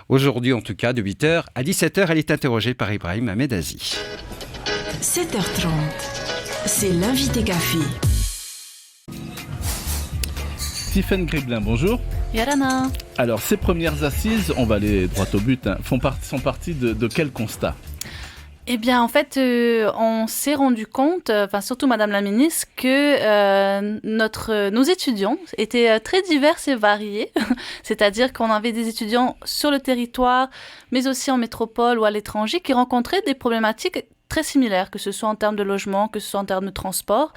Aujourd'hui, en tout cas, de 8h à 17h, elle est interrogée par Ibrahim Ahmedazi. 7h30, c'est l'invité café. Tiffaine Gréglin, bonjour. Yarana. Alors, ces premières assises, on va aller droit au but, sont parties de quel constat ? Eh bien, en fait, on s'est rendu compte, surtout Madame la Ministre, que nos étudiants étaient très divers et variés. C'est-à-dire qu'on avait des étudiants sur le territoire, mais aussi en métropole ou à l'étranger, qui rencontraient des problématiques très similaires, que ce soit en termes de logement, que ce soit en termes de transport,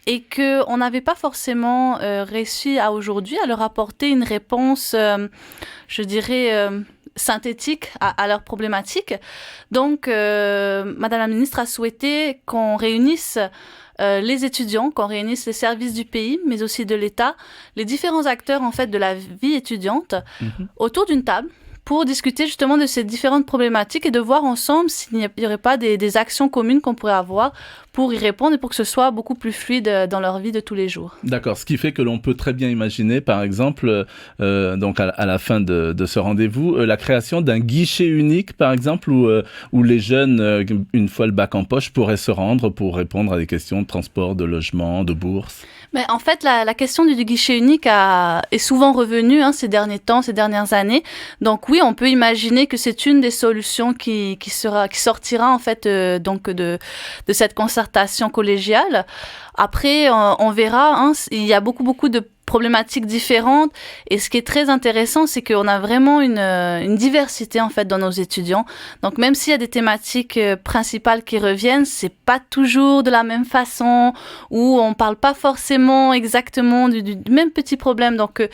et qu'on n'avait pas forcément réussi aujourd'hui à leur apporter une réponse, je dirais, synthétique à leurs problématiques. Donc, Madame la Ministre a souhaité qu'on réunisse les étudiants, qu'on réunisse les services du pays, mais aussi de l'État, les différents acteurs en fait de la vie étudiante, autour d'une table, pour discuter justement de ces différentes problématiques et de voir ensemble s'il n'y aurait pas des actions communes qu'on pourrait avoir pour y répondre et pour que ce soit beaucoup plus fluide dans leur vie de tous les jours. D'accord, ce qui fait que l'on peut très bien imaginer, par exemple, donc à la fin de ce rendez-vous, la création d'un guichet unique, par exemple, où les jeunes, une fois le bac en poche, pourraient se rendre pour répondre à des questions de transport, de logement, de bourse. Mais en fait, la question du guichet unique est souvent revenue ces derniers temps, ces dernières années. Donc oui, on peut imaginer que c'est une des solutions qui sortira en fait de cette concertation collégiale. Après, on verra. Il y a beaucoup de problématiques différentes. Et ce qui est très intéressant, c'est qu'on a vraiment une diversité en fait dans nos étudiants. Donc même s'il y a des thématiques principales qui reviennent, c'est pas toujours de la même façon, ou on parle pas forcément exactement du même petit problème. Donc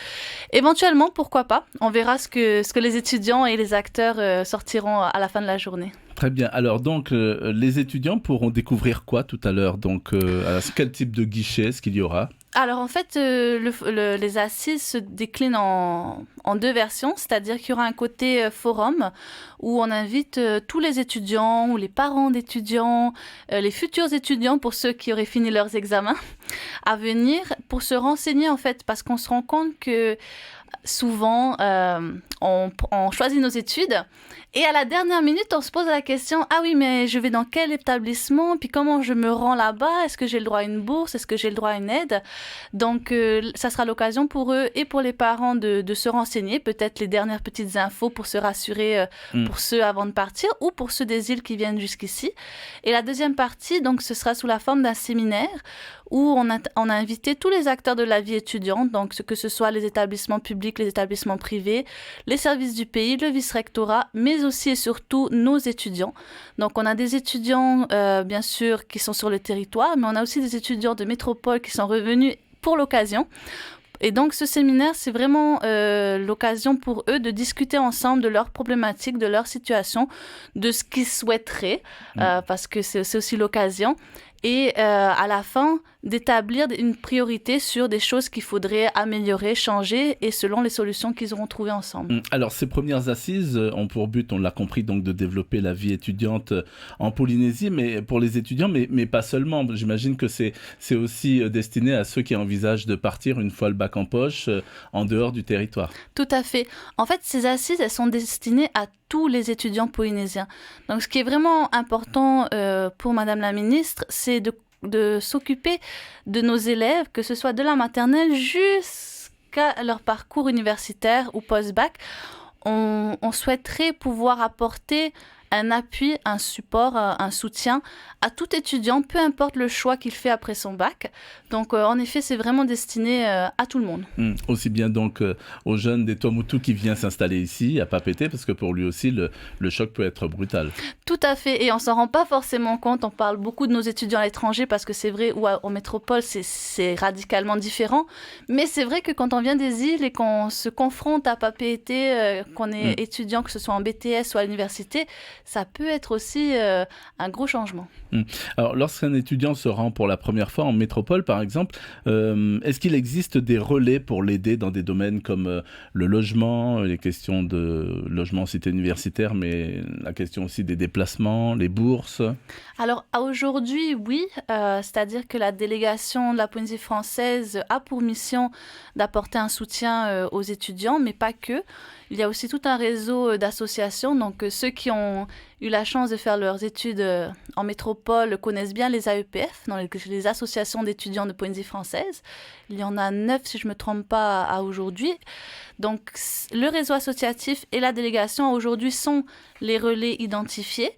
éventuellement, pourquoi pas. On verra ce que les étudiants et les acteurs sortiront à la fin de la journée. Très bien. Alors donc, les étudiants pourront découvrir quoi tout à l'heure ? Donc, quel type de guichet est-ce qu'il y aura ? Alors en fait, les assises se déclinent en deux versions, c'est-à-dire qu'il y aura un côté forum où on invite tous les étudiants ou les parents d'étudiants, les futurs étudiants pour ceux qui auraient fini leurs examens, à venir pour se renseigner en fait, parce qu'on se rend compte que souvent, on choisit nos études et à la dernière minute, on se pose la question « Ah oui, mais je vais dans quel établissement? Puis comment je me rends là-bas? Est-ce que j'ai le droit à une bourse? Est-ce que j'ai le droit à une aide ?» Donc, ça sera l'occasion pour eux et pour les parents de se renseigner, peut-être les dernières petites infos pour se rassurer pour ceux avant de partir ou pour ceux des îles qui viennent jusqu'ici. Et la deuxième partie, donc, ce sera sous la forme d'un séminaire où on a invité tous les acteurs de la vie étudiante, donc que ce soit les établissements publics, les établissements privés, les services du pays, le vice-rectorat, mais aussi et surtout nos étudiants. Donc on a des étudiants, bien sûr, qui sont sur le territoire, mais on a aussi des étudiants de métropole qui sont revenus pour l'occasion. Et donc, ce séminaire, c'est vraiment l'occasion pour eux de discuter ensemble de leurs problématiques, de leur situation, de ce qu'ils souhaiteraient, parce que c'est aussi l'occasion. Et à la fin, d'établir une priorité sur des choses qu'il faudrait améliorer, changer, et selon les solutions qu'ils auront trouvées ensemble. Alors, ces premières assises ont pour but, on l'a compris, donc de développer la vie étudiante en Polynésie, mais pour les étudiants, mais pas seulement. J'imagine que c'est aussi destiné à ceux qui envisagent de partir une fois le bac en poche, en dehors du territoire. Tout à fait. En fait, ces assises, elles sont destinées à tous les étudiants polynésiens. Donc, ce qui est vraiment important pour Madame la Ministre, c'est de s'occuper de nos élèves, que ce soit de la maternelle jusqu'à leur parcours universitaire ou post-bac. On souhaiterait pouvoir apporter un appui, un support, un soutien à tout étudiant, peu importe le choix qu'il fait après son bac. Donc, en effet, c'est vraiment destiné à tout le monde. Aussi bien donc aux jeunes des Tuamotu qui vient s'installer ici, à Papeete, parce que pour lui aussi, le choc peut être brutal. Tout à fait, et on s'en rend pas forcément compte. On parle beaucoup de nos étudiants à l'étranger parce que c'est vrai, ou en métropole, c'est radicalement différent. Mais c'est vrai que quand on vient des îles et qu'on se confronte à Papeete, qu'on est étudiant, que ce soit en BTS ou à l'université, ça peut être aussi un gros changement. Alors, lorsqu'un étudiant se rend pour la première fois en métropole, par exemple, est-ce qu'il existe des relais pour l'aider dans des domaines comme le logement, les questions de logement en cité universitaire, mais la question aussi des déplacements, les bourses? Alors, aujourd'hui, oui. C'est-à-dire que la délégation de la Polynésie française a pour mission d'apporter un soutien aux étudiants, mais pas que. Il y a aussi tout un réseau d'associations. Donc, ceux qui ont eu la chance de faire leurs études en métropole connaissent bien les AEPF, dans les associations d'étudiants de Polynésie française. Il y en a 9, si je ne me trompe pas, à aujourd'hui. Donc, le réseau associatif et la délégation aujourd'hui sont les relais identifiés.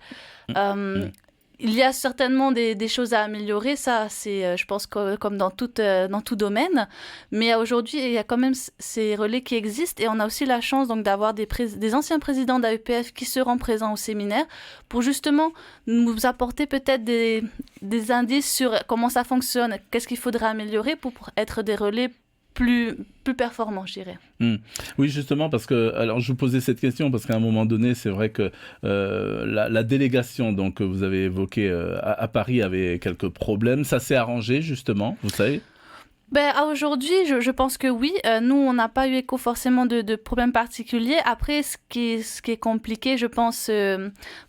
Il y a certainement des choses à améliorer, ça c'est, je pense, comme dans tout domaine. Mais aujourd'hui, il y a quand même ces relais qui existent et on a aussi la chance donc d'avoir des anciens présidents d'AEPF qui seront présents au séminaire pour justement nous apporter peut-être des indices sur comment ça fonctionne, qu'est-ce qu'il faudrait améliorer pour être des relais plus performant, je dirais. Oui, justement, parce que, alors je vous posais cette question, parce qu'à un moment donné, c'est vrai que la délégation donc, que vous avez évoquée à Paris avait quelques problèmes. Ça s'est arrangé, justement, vous savez? Aujourd'hui, je pense que oui. Nous, on n'a pas eu écho forcément de problèmes particuliers. Après, ce qui est compliqué, je pense,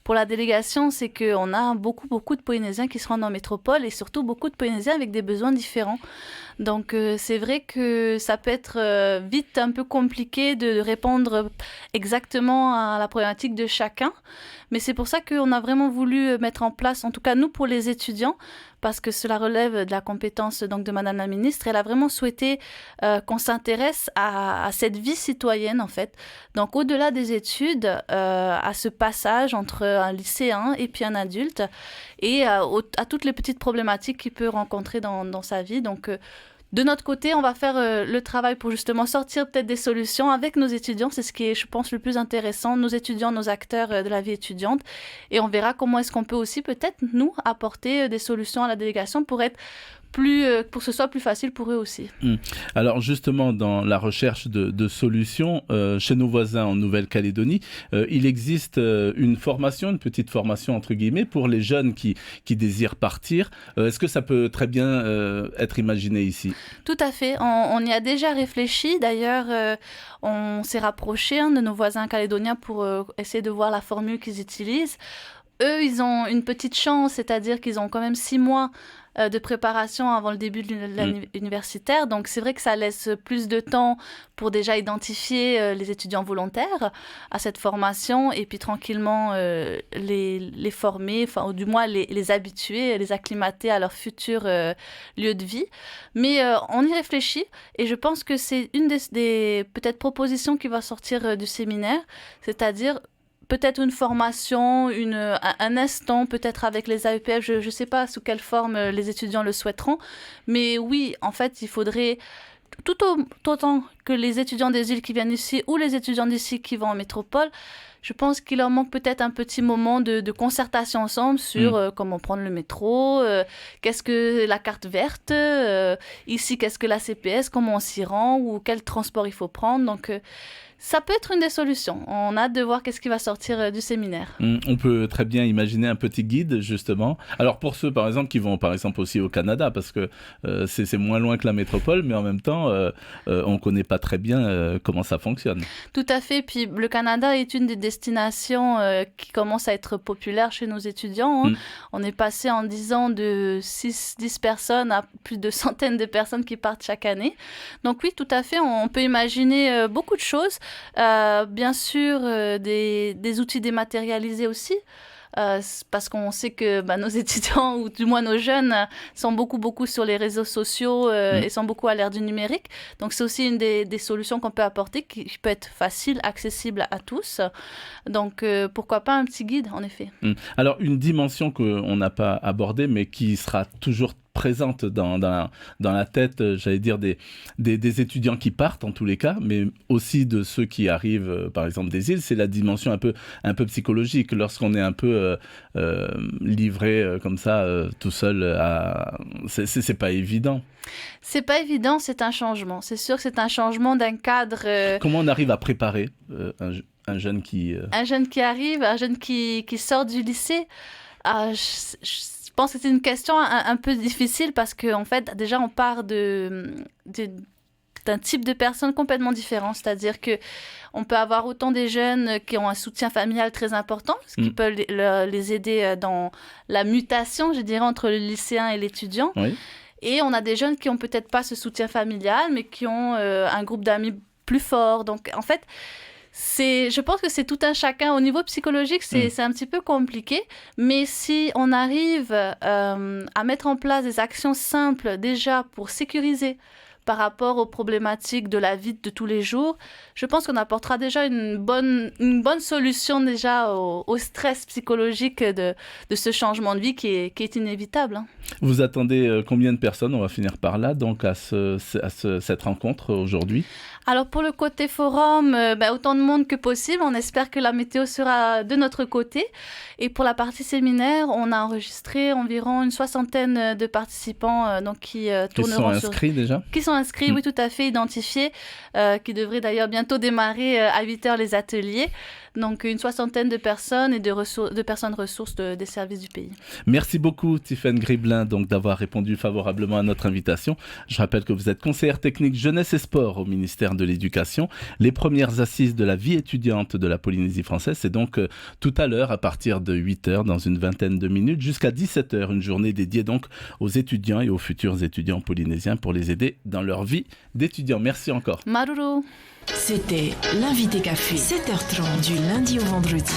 pour la délégation, c'est qu'on a beaucoup de Polynésiens qui se rendent en métropole et surtout beaucoup de Polynésiens avec des besoins différents. Donc, c'est vrai que ça peut être vite un peu compliqué de répondre exactement à la problématique de chacun. Mais c'est pour ça qu'on a vraiment voulu mettre en place, en tout cas nous pour les étudiants, parce que cela relève de la compétence donc, de Madame la Ministre. Elle a vraiment souhaité qu'on s'intéresse à cette vie citoyenne, en fait. Donc, au-delà des études, à ce passage entre un lycéen et puis un adulte, et à toutes les petites problématiques qu'il peut rencontrer dans sa vie. Donc, de notre côté, on va faire le travail pour justement sortir peut-être des solutions avec nos étudiants. C'est ce qui est, je pense, le plus intéressant. Nos étudiants, nos acteurs de la vie étudiante. Et on verra comment est-ce qu'on peut aussi peut-être, nous, apporter des solutions à la délégation pour que ce soit plus facile pour eux aussi. Alors justement, dans la recherche de solutions, chez nos voisins en Nouvelle-Calédonie, il existe une petite formation entre guillemets, pour les jeunes qui désirent partir. Est-ce que ça peut très bien être imaginé ici? Tout à fait. On y a déjà réfléchi. D'ailleurs, on s'est rapproché de nos voisins calédoniens pour essayer de voir la formule qu'ils utilisent. Eux, ils ont une petite chance, c'est-à-dire qu'ils ont quand même 6 mois de préparation avant le début de l'année universitaire. Donc, c'est vrai que ça laisse plus de temps pour déjà identifier les étudiants volontaires à cette formation et puis tranquillement les former, ou du moins les habituer, les acclimater à leur futur lieu de vie. Mais on y réfléchit et je pense que c'est une des peut-être propositions qui va sortir du séminaire, c'est-à-dire peut-être une formation, un instant peut-être avec les AEPF, je ne sais pas sous quelle forme les étudiants le souhaiteront, mais oui, en fait, il faudrait, tout autant que les étudiants des îles qui viennent ici ou les étudiants d'ici qui vont en métropole, je pense qu'il leur manque peut-être un petit moment de concertation ensemble sur comment prendre le métro, qu'est-ce que la carte verte, ici qu'est-ce que la CPS, comment on s'y rend ou quel transport il faut prendre. Donc, ça peut être une des solutions. On a hâte de voir qu'est-ce qui va sortir du séminaire. On peut très bien imaginer un petit guide, justement. Alors, pour ceux, par exemple, qui vont, par exemple, aussi au Canada, parce que c'est moins loin que la métropole, mais en même temps, on ne connaît pas très bien comment ça fonctionne. Tout à fait. Puis, le Canada est une des destinations qui commence à être populaire chez nos étudiants. On est passé en 10 ans de 6-10 personnes à plus de centaines de personnes qui partent chaque année. Donc oui, tout à fait, on peut imaginer beaucoup de choses. Bien sûr, des outils dématérialisés aussi, parce qu'on sait que nos étudiants, ou du moins nos jeunes, sont beaucoup sur les réseaux sociaux et sont beaucoup à l'ère du numérique. Donc, c'est aussi une des solutions qu'on peut apporter, qui peut être facile, accessible à tous. Donc, pourquoi pas un petit guide, en effet. Alors, une dimension qu'on n'a pas abordée, mais qui sera toujours présente dans la tête, j'allais dire, des étudiants qui partent en tous les cas, mais aussi de ceux qui arrivent, par exemple, des îles, c'est la dimension un peu psychologique. Lorsqu'on est un peu livré comme ça, tout seul, c'est pas évident. C'est pas évident, c'est un changement. C'est sûr que c'est un changement d'un cadre... Comment on arrive à préparer un jeune qui... Un jeune qui arrive, un jeune qui sort du lycée, je pense que c'est une question un peu difficile parce qu'en fait, déjà, on part d'un type de personnes complètement différent. C'est-à-dire qu'on peut avoir autant des jeunes qui ont un soutien familial très important, ce qui peut les aider dans la mutation, je dirais, entre le lycéen et l'étudiant. Oui. Et on a des jeunes qui n'ont peut-être pas ce soutien familial, mais qui ont un groupe d'amis plus fort. Donc, en fait, Je pense que c'est tout un chacun. Au niveau psychologique, c'est un petit peu compliqué. Mais si on arrive à mettre en place des actions simples déjà pour sécuriser par rapport aux problématiques de la vie de tous les jours, je pense qu'on apportera déjà une bonne solution déjà au stress psychologique de ce changement de vie qui est inévitable. Vous attendez combien de personnes, on va finir par là, donc à cette rencontre aujourd'hui? Alors pour le côté forum, autant de monde que possible. On espère que la météo sera de notre côté. Et pour la partie séminaire, on a enregistré environ une 60aine de participants qui tourneront Qui sont inscrits, oui, tout à fait, identifiés, qui devraient d'ailleurs bientôt démarrer à 8h les ateliers. Donc une 60aine de personnes et de personnes ressources des services du pays. Merci beaucoup Tiffaine Griblin donc d'avoir répondu favorablement à notre invitation. Je rappelle que vous êtes conseillère technique jeunesse et sport au ministère de l'Éducation. Les premières assises de la vie étudiante de la Polynésie française, c'est donc tout à l'heure à partir de 8h dans une vingtaine de minutes jusqu'à 17h, une journée dédiée donc aux étudiants et aux futurs étudiants polynésiens pour les aider dans leur vie d'étudiants. Merci encore. Maruru. C'était l'invité café, 7h30 du lundi au vendredi.